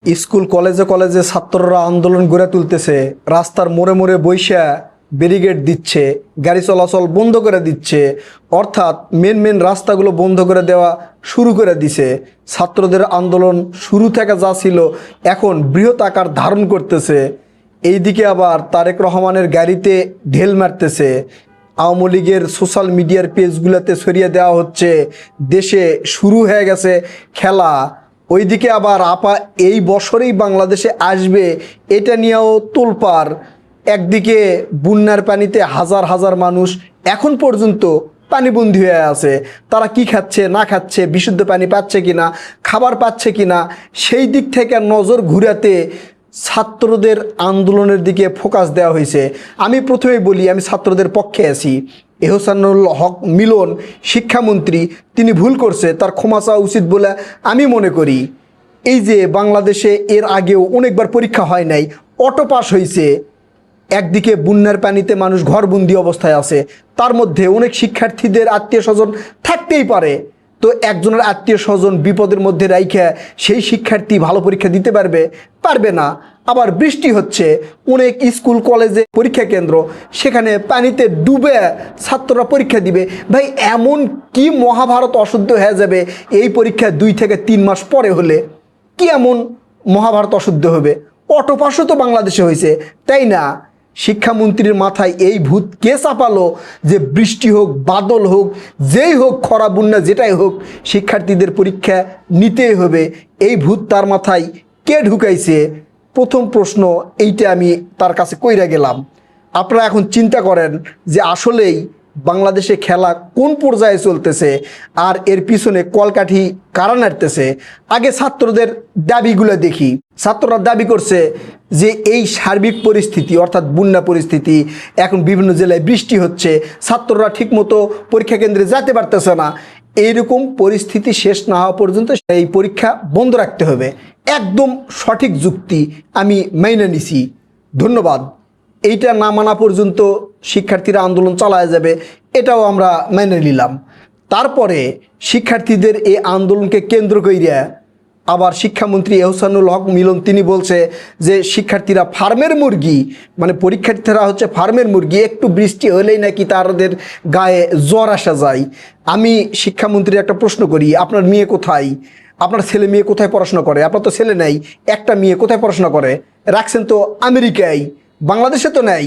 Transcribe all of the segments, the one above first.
School কলেজে কলেজে ছাত্ররা আন্দোলন গড়ে তুলতেছে, রাস্তার মোড়ে মোড়ে বৈশা ব্যারিকেড দিচ্ছে, গাড়ি চলাচল বন্ধ করে দিচ্ছে, অর্থাৎ মেন রাস্তাগুলো বন্ধ করে দেওয়া শুরু করে দিছে। ছাত্রদের আন্দোলন শুরু থেকে যা ছিল এখন বৃহৎ আকার ধারণ করতেছে। এইদিকে আবার তারেক রহমানের গাড়িতে ঢেল মারতেছে, আওয়ামী লীগের সোশ্যাল মিডিয়ার পেজগুলোতে ছড়িয়ে দেওয়া হচ্ছে, দেশে শুরু হয়ে গেছে খেলা। ওইদিকে আবার আপা এই বছরেই বাংলাদেশে আসবে এটা নিয়েও তোলপাড়। একদিকে বন্যার পানিতে হাজার হাজার মানুষ এখন পর্যন্ত পানিবন্দী হয়ে আছে, তারা কি খাচ্ছে না খাচ্ছে, বিশুদ্ধ পানি পাচ্ছে কিনা, খাবার পাচ্ছে কিনা, সেই দিক থেকে নজর ঘুরাতে ছাত্রদের আন্দোলনের দিকে ফোকাস দেওয়া হয়েছে। আমি প্রথমেই বলি, আমি ছাত্রদের পক্ষে আছি। এহসানুল হক মিলন শিক্ষামন্ত্রী, তিনি ভুল করছে, তার ক্ষমা চাওয়া উচিত বলে আমি মনে করি। এই যে বাংলাদেশে এর আগেও অনেকবার পরীক্ষা হয় নাই, অটো পাস হয়েছে। একদিকে বন্যার পানিতে মানুষ ঘরবন্দি অবস্থায় আছে, তার মধ্যে অনেক শিক্ষার্থীদের আত্মীয় স্বজন থাকতেই পারে। তো একজনের আত্মীয় স্বজন বিপদের মধ্যে রাইখা সেই শিক্ষার্থী ভালো পরীক্ষা দিতে পারবে না। আবার বৃষ্টি হচ্ছে, অনেক স্কুল কলেজে পরীক্ষা কেন্দ্র, সেখানে পানিতে ডুবে ছাত্ররা পরীক্ষা দিবে। ভাই, এমন কি মহাভারত অশুদ্ধ হয়ে যাবে এই পরীক্ষা 2 থেকে 3 মাস পরে হলে? কি এমন মহাভারত অশুদ্ধ হবে? অটো পাসও তো বাংলাদেশে হয়েছে, তাই না? শিক্ষামন্ত্রীর মাথায় এই ভূত কে চাপালো যে বৃষ্টি হোক, বাদল হোক, যেই হোক, খরা বন্যা যেটাই হোক, শিক্ষার্থীদের পরীক্ষা নিতেই হবে? এই ভূত তার মাথায় কে ঢুকাইছে? প্রথম প্রশ্ন এইটা আমি তার কাছে কইরা গেলাম। আপনারা এখন চিন্তা করেন যে আসলেই বাংলাদেশে খেলা কোন পর্যায়ে চলতেছে আর এর পিছনে কলকাঠি কারা নাড়তেছে। আগে ছাত্রদের দাবিগুলো দেখি। ছাত্ররা দাবি করছে যে এই সার্বিক পরিস্থিতি, অর্থাৎ বন্যা পরিস্থিতি, এখন বিভিন্ন জেলায় বৃষ্টি হচ্ছে, ছাত্ররা ঠিকমতো পরীক্ষা কেন্দ্রে যেতে পারতেছে না, এইরকম পরিস্থিতি শেষ না হওয়া পর্যন্ত এই পরীক্ষা বন্ধ রাখতে হবে। একদম সঠিক যুক্তি, আমি মেনে নিছি, ধন্যবাদ। এইটা না মানা পর্যন্ত শিক্ষার্থীরা আন্দোলন চালায় যাবে, এটাও আমরা মেনে নিলাম। তারপরে শিক্ষার্থীদের এই আন্দোলনকে কেন্দ্র কইরা আবার শিক্ষামন্ত্রী এহসানুল হক মিলন তিনি বলছে যে শিক্ষার্থীরা ফার্মের মুরগি, মানে পরীক্ষার্থীরা হচ্ছে ফার্মের মুরগি, একটু বৃষ্টি হলেই নাকি তাদের গায়ে জ্বর আসা যায়। আমি শিক্ষামন্ত্রীর একটা প্রশ্ন করি, আপনার মেয়ে কোথায়? আপনার ছেলে মেয়ে কোথায় পড়াশোনা করে? আপনার তো ছেলে নেই, একটা মেয়ে কোথায় পড়াশোনা করে? রাখছেন তো আমেরিকায়, বাংলাদেশে তো নেই।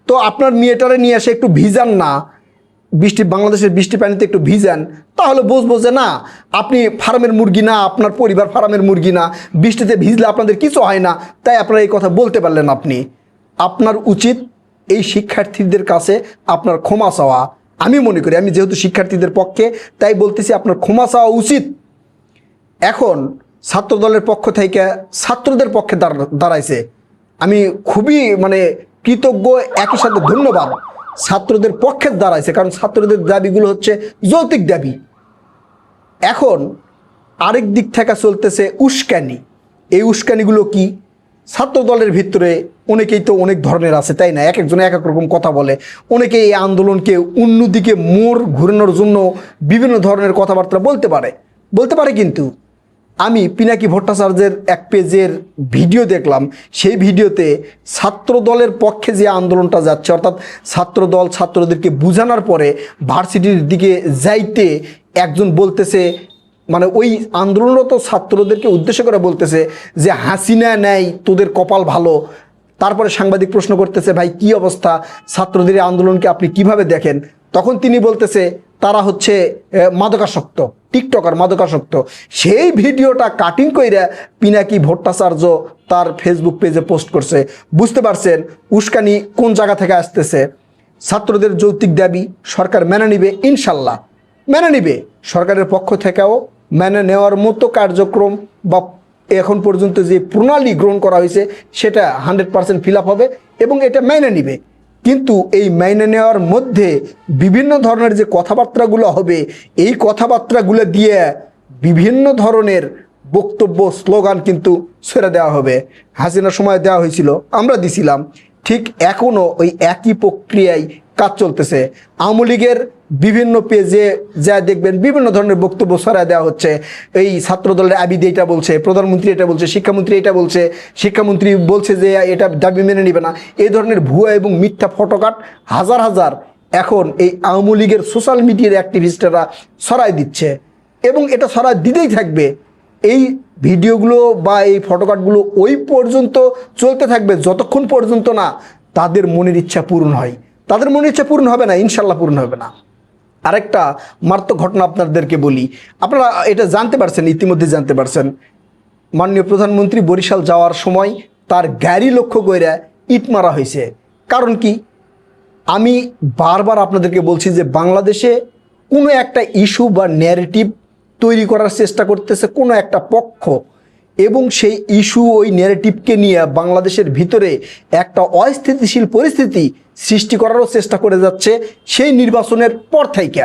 তো আপনার মেয়েটারে নিয়ে এসে একটু ভিজান না, বাংলাদেশের বৃষ্টি পানিতে একটু ভিজান, তাহলে বুঝবো যে না, আপনি ফার্মের মুরগি না, আপনার পরিবার ফার্মের মুরগি না, বৃষ্টিতে ভিজলে আপনাদের কিছু হয় না, তাই আপনারা এই কথা বলতে পারলেন। আপনার উচিত এই শিক্ষার্থীদের কাছে আপনার ক্ষমা চাওয়া। আমি মনে করি, আমি যেহেতু শিক্ষার্থীদের পক্ষে তাই বলতেছি, আপনার ক্ষমা চাওয়া উচিত। এখন ছাত্রদলের পক্ষ থেকে ছাত্রদের পক্ষে দাঁড়াইছে, আমি খুবই কৃতজ্ঞ, একই সাথে ধন্যবাদ। ছাত্রদের পক্ষে দাঁড়াইছে, কারণ ছাত্রদের দাবিগুলো হচ্ছে যৌক্তিক দাবি। এখন আরেক দিক থেকে চলতেছে উস্কানি। এই উস্কানিগুলো কি? ছাত্র দলের ভিতরে অনেকেই তো অনেক ধরনের আছে, তাই না? এক একজনে এক এক রকম কথা বলে। অনেকে এই আন্দোলনকে অন্যদিকে মোড় ঘুরানোর জন্য বিভিন্ন ধরনের কথাবার্তা বলতে পারে। কিন্তু আমি পিনাকি ভট্টাচার্যের এক পেজের ভিডিও দেখলাম, সেই ভিডিওতে ছাত্র দলের পক্ষে যে আন্দোলনটা যাচ্ছে, অর্থাৎ ছাত্র দল ছাত্রদেরকে বুঝানোর পরে ভার্সিটির দিকে যাইতে একজন বলতেছে, ওই আন্দোলনরত ছাত্রদেরকে উদ্দেশ্য করে বলতেছে যে হাসিনা নেই, তোদের কপাল ভালো। তারপরে সাংবাদিক প্রশ্ন করতেছে, ভাই কি অবস্থা, ছাত্রদের আন্দোলনকে আপনি কিভাবে দেখেন? তখন তিনি বলতেছে তারা হচ্ছে মাদকাসক্ত, টিকটকার, মাদকাসক্ত। সেই ভিডিওটা কাটিং কইরা পিনাকি ভট্টাচার্য তার ফেসবুক পেজে পোস্ট করছে। বুঝতে পারছেন উস্কানি কোন জায়গা থেকে আসতেছে? ছাত্রদের যৌক্তিক দাবি সরকার মেনে নিবে, ইনশাল্লাহ মেনে নিবে। সরকারের পক্ষ থেকেও মেনে নেওয়ার মতো কার্যক্রম বা এখন পর্যন্ত যে প্রণালী গ্রহণ করা হয়েছে সেটা 100% ফিল আপ হবে এবং এটা মেনে নিবে। কিন্তু এই মেনে নেওয়ার মধ্যে বিভিন্ন ধরনের যে কথাবার্তাগুলো হবে, এই কথাবার্তাগুলো দিয়ে বিভিন্ন ধরনের বক্তব্য, স্লোগান কিন্তু ছেড়ে দেওয়া হবে। হাসিনার সময় দেওয়া হয়েছিল, আমরা দিছিলাম, ঠিক এখনও ওই একই প্রক্রিয়ায় কাজ চলতেছে। আওয়ামী লীগের বিভিন্ন পেজে যা দেখবেন বিভিন্ন ধরনের বক্তব্য ছড়ায় দেওয়া হচ্ছে। এই ছাত্র দলের আবিদ এটা বলছে, প্রধানমন্ত্রী এটা বলছে, শিক্ষামন্ত্রী এটা বলছে, শিক্ষামন্ত্রী বলছে যে এটা দাবি মেনে নেবে না। এই ধরনের ভুয়া এবং মিথ্যা ফটোকাট হাজার হাজার এখন এই আওয়ামী লীগের সোশ্যাল মিডিয়ার অ্যাক্টিভিস্টরা ছড়ায় দিচ্ছে এবং এটা ছড়ায় দিতেই থাকবে। এই ভিডিওগুলো বা এই ফটোকাটগুলো ওই পর্যন্ত চলতে থাকবে যতক্ষণ পর্যন্ত না তাদের মনের ইচ্ছা পূরণ হয়। তাদের মনের ইচ্ছা পূরণ হবে না, ইনশাল্লাহ পূরণ হবে না। আরেকটা মারাত্মক ঘটনা আপনাদেরকে বলি, আপনারা এটা জানতে পারছেন, ইতিমধ্যে জানতে পারছেন, মাননীয় প্রধানমন্ত্রী বরিশাল যাওয়ার সময় তার গাড়ি লক্ষ্য করে ইট মারা হয়েছে। কারণ কি? আমি বারবার আপনাদেরকে বলছি যে বাংলাদেশে কোনো একটা ইস্যু বা ন্যারেটিভ তৈরি করার চেষ্টা করতেছে কোনো একটা পক্ষ, এবং সেই ইস্যু ওই ন্যারেটিভকে নিয়ে বাংলাদেশের ভিতরে একটা অস্থিতিশীল পরিস্থিতি সৃষ্টি করারও চেষ্টা করে যাচ্ছে সেই নির্বাচনের পর থেকে।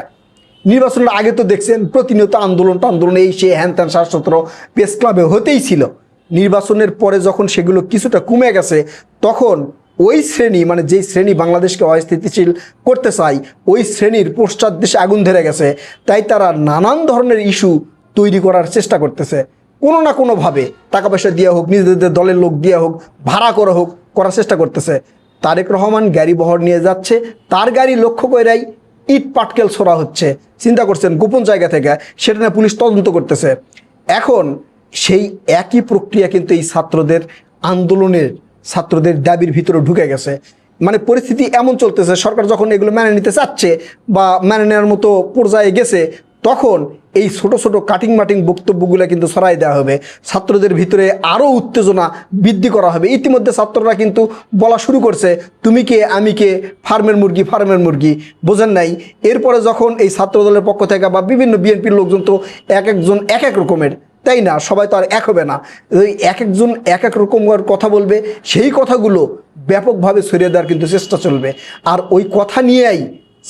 নির্বাচনের আগে তো দেখছেন প্রতিনিয়ত আন্দোলন এই সে হ্যান ত্যান শাসত্র প্রেস ক্লাবে হতেই ছিল। নির্বাচনের পরে যখন সেগুলো কিছুটা কমে গেছে তখন ওই শ্রেণী, মানে যেই শ্রেণী বাংলাদেশকে অস্থিতিশীল করতে চায়, ওই শ্রেণীর পশ্চাৎ দেশে আগুন ধরে গেছে। তাই তারা নানান ধরনের ইস্যু তৈরি করার চেষ্টা করতেছে, কোনো না কোনোভাবে টাকা পয়সা দেওয়া হোক, নিজেদের দলের লোক দেওয়া হোক, ভাড়া করা হোক, করার চেষ্টা করতেছে। তারেক রহমান গাড়ি বহর নিয়ে যাচ্ছে, তার গাড়ি লক্ষ্য করেই ইট পাটকেল ছোড়া হচ্ছে। চিন্তা করছেন, গোপন জায়গা থেকে, সেটা নিয়ে পুলিশ তদন্ত করতেছে। এখন সেই একই প্রক্রিয়া কিন্তু এই ছাত্রদের আন্দোলনের, ছাত্রদের দাবির ভিতরে ঢুকে গেছে। মানে পরিস্থিতি এমন চলতেছে, সরকার যখন এগুলো মেনে নিতে চাচ্ছে বা মেনে নেওয়ার মতো পর্যায়ে গেছে, তখন এই ছোট ছোট কাটিং মাটিং বক্তব্যগুলো কিন্তু ছড়াই দেওয়া হবে, ছাত্রদের ভিতরে আরও উত্তেজনা বৃদ্ধি করা হবে। ইতিমধ্যে ছাত্ররা কিন্তু বলা শুরু করছে, তুমি কে আমি কে, ফার্মের মুরগি ফার্মের মুরগি, বোঝেন নাই? এরপরে যখন এই ছাত্র দলের পক্ষ থেকে বা বিভিন্ন বিএনপির লোকজন তো এক একজন এক এক রকমের, তাই না? সবাই তো আর এক হবে না, ওই এক একজন এক এক রকম কথা বলবে, সেই কথাগুলো ব্যাপকভাবে ছড়িয়ে দেওয়ার কিন্তু চেষ্টা চলবে। আর ওই কথা নিয়েই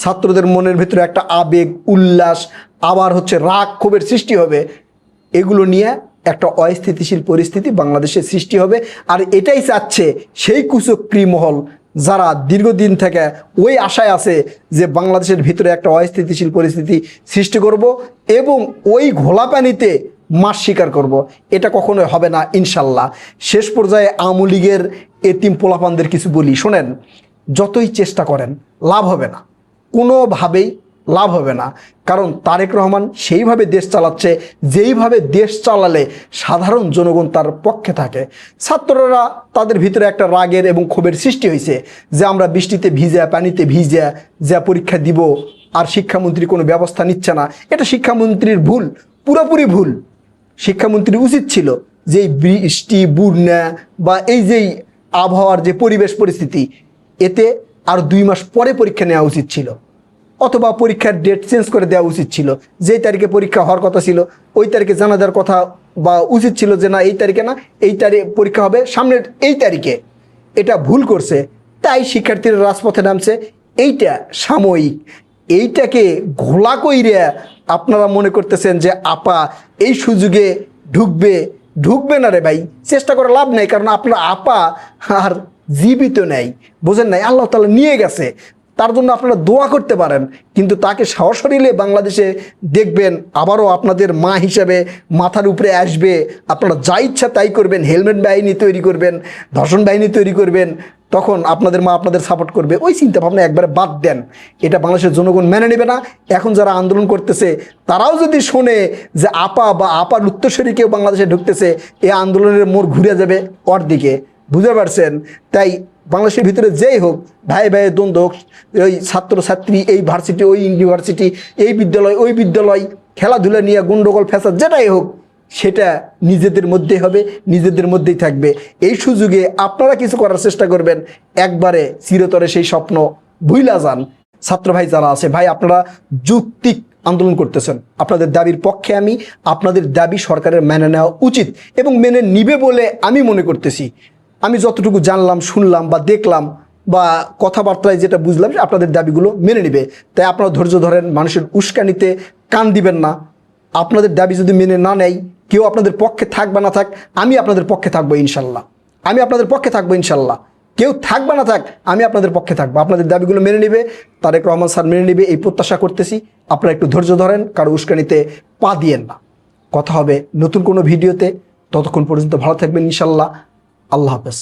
ছাত্রদের মনের ভিতরে একটা আবেগ, উল্লাস, আবার হচ্ছে রাগ ক্ষোভের সৃষ্টি হবে। এগুলো নিয়ে একটা অস্থিতিশীল পরিস্থিতি বাংলাদেশে সৃষ্টি হবে। আর এটাই চাচ্ছে সেই কুচক্রী মহল, যারা দীর্ঘদিন থেকে ওই আশায় আছে যে বাংলাদেশের ভিতরে একটা অস্থিতিশীল পরিস্থিতি সৃষ্টি করব এবং ওই ঘোলা পানিতে মাছ শিকার করব। এটা কখনোই হবে না ইনশাল্লাহ। শেষ পর্যায়ে আওয়ামী লীগের এতিম পোলাপানদের কিছু বলি, শোনেন, যতই চেষ্টা করেন লাভ হবে না, কোনোভাবেই লাভ হবে না। কারণ তারেক রহমান সেইভাবে দেশ চালাচ্ছে যেইভাবে দেশ চালালে সাধারণ জনগণ তার পক্ষে থাকে। ছাত্ররা তাদের ভিতরে একটা রাগের এবং ক্ষোভের সৃষ্টি হয়েছে যে আমরা বৃষ্টিতে ভিজা, পানিতে ভিজা যা পরীক্ষা দিব, আর শিক্ষামন্ত্রী কোনো ব্যবস্থা নিচ্ছে না। এটা শিক্ষামন্ত্রীর ভুল, পুরোপুরি ভুল। শিক্ষামন্ত্রী উচিত ছিল যে বৃষ্টি, বন্যা বা এই যেই আবহাওয়ার যে পরিবেশ পরিস্থিতি, এতে আর 2 মাস পরে পরীক্ষা নেওয়া উচিত ছিল, অথবা পরীক্ষার ডেট চেঞ্জ করে দেওয়া উচিত ছিল। যেই তারিখে পরীক্ষা হওয়ার কথা ছিল ওই তারিখে জানা দেওয়ার কথা, বা উচিত ছিল যে না এই তারিখে না, এই তারিখে পরীক্ষা হবে সামনের এই তারিখে। এটা ভুল করছে, তাই শিক্ষার্থীরা রাজপথে নামছে। এইটা সাময়িক, এইটাকে ঘোলা কইরে আপনারা মনে করতেছেন যে আপা এই সুযোগে ঢুকবে না রে ভাই, চেষ্টা করে লাভ নেই। কারণ আপনার আপা আর জীবিত নেই, বোঝেন নাই? আল্লাহ তাআলা নিয়ে গেছে, তার জন্য আপনারা দোয়া করতে পারেন, কিন্তু তাকে সশরীরে বাংলাদেশে দেখবেন, আবারও আপনাদের মা হিসাবে মাথার উপরে আসবে। আপনারা যা ইচ্ছা তাই করবেন, হেলমেট বাহিনী তৈরি করবেন, ধর্ষণ বাহিনী তৈরি করবেন, তখন আপনাদের মা আপনাদের সাপোর্ট করবে। ওই চিন্তা ভাবনা একবারে বাদ দেন, এটা বাংলাদেশের জনগণ মেনে নেবে না। এখন যারা আন্দোলন করতেছে তারাও যদি শোনে যে আপা বা আপার উত্তরসূরি কেউ বাংলাদেশে ঢুকতেছে, এই আন্দোলনের মোড় ঘুরে যাবে ওর দিকে, বুঝতে পারছেন? তাই বাংলাদেশের ভিতরে যেই হোক, ভাই ভাই দ্বন্দ্ব হোক, ওই ছাত্রছাত্রী, এই ভার্সিটি ওই ইউনিভার্সিটি, এই বিদ্যালয় ওই বিদ্যালয়, খেলাধুলা নিয়ে গন্ডগোল ফ্যাসাদ যেটাই হোক, সেটা নিজেদের মধ্যেই হবে, নিজেদের মধ্যেই থাকবে। এই সুযোগে আপনারা কিছু করার চেষ্টা করবেন, একবারে চিরতরে সেই স্বপ্ন ভুইলা যান। ছাত্র ভাই যারা আছে, ভাই আপনারা যৌক্তিক আন্দোলন করতেছেন, আপনাদের দাবির পক্ষে আমি। আপনাদের দাবি সরকারের মেনে নেওয়া উচিত এবং মেনে নিবে বলে আমি মনে করতেছি। আমি যতটুকু জানলাম, শুনলাম বা দেখলাম বা কথাবার্তায় যেটা বুঝলাম, যে আপনাদের দাবিগুলো মেনে নেবে। তাই আপনারা ধৈর্য ধরেন, মানুষের উস্কানিতে কান দিবেন না। আপনাদের দাবি যদি মেনে না নেয়, কেউ আপনাদের পক্ষে থাক বা না থাক, আমি আপনাদের পক্ষে থাকবো ইনশাল্লাহ, আমি আপনাদের পক্ষে থাকবো ইনশাল্লাহ। কেউ থাকবে না থাক, আমি আপনাদের পক্ষে থাকবো, আপনাদের দাবিগুলো মেনে নেবে, তারেক রহমান স্যার মেনে নেবে, এই প্রত্যাশা করতেছি। আপনারা একটু ধৈর্য ধরেন, কারো উস্কানিতে পা দিয়েন না। কথা হবে নতুন কোনো ভিডিওতে, ততক্ষণ পর্যন্ত ভালো থাকবেন ইনশাল্লাহ। আল্লাহ হাফেজ।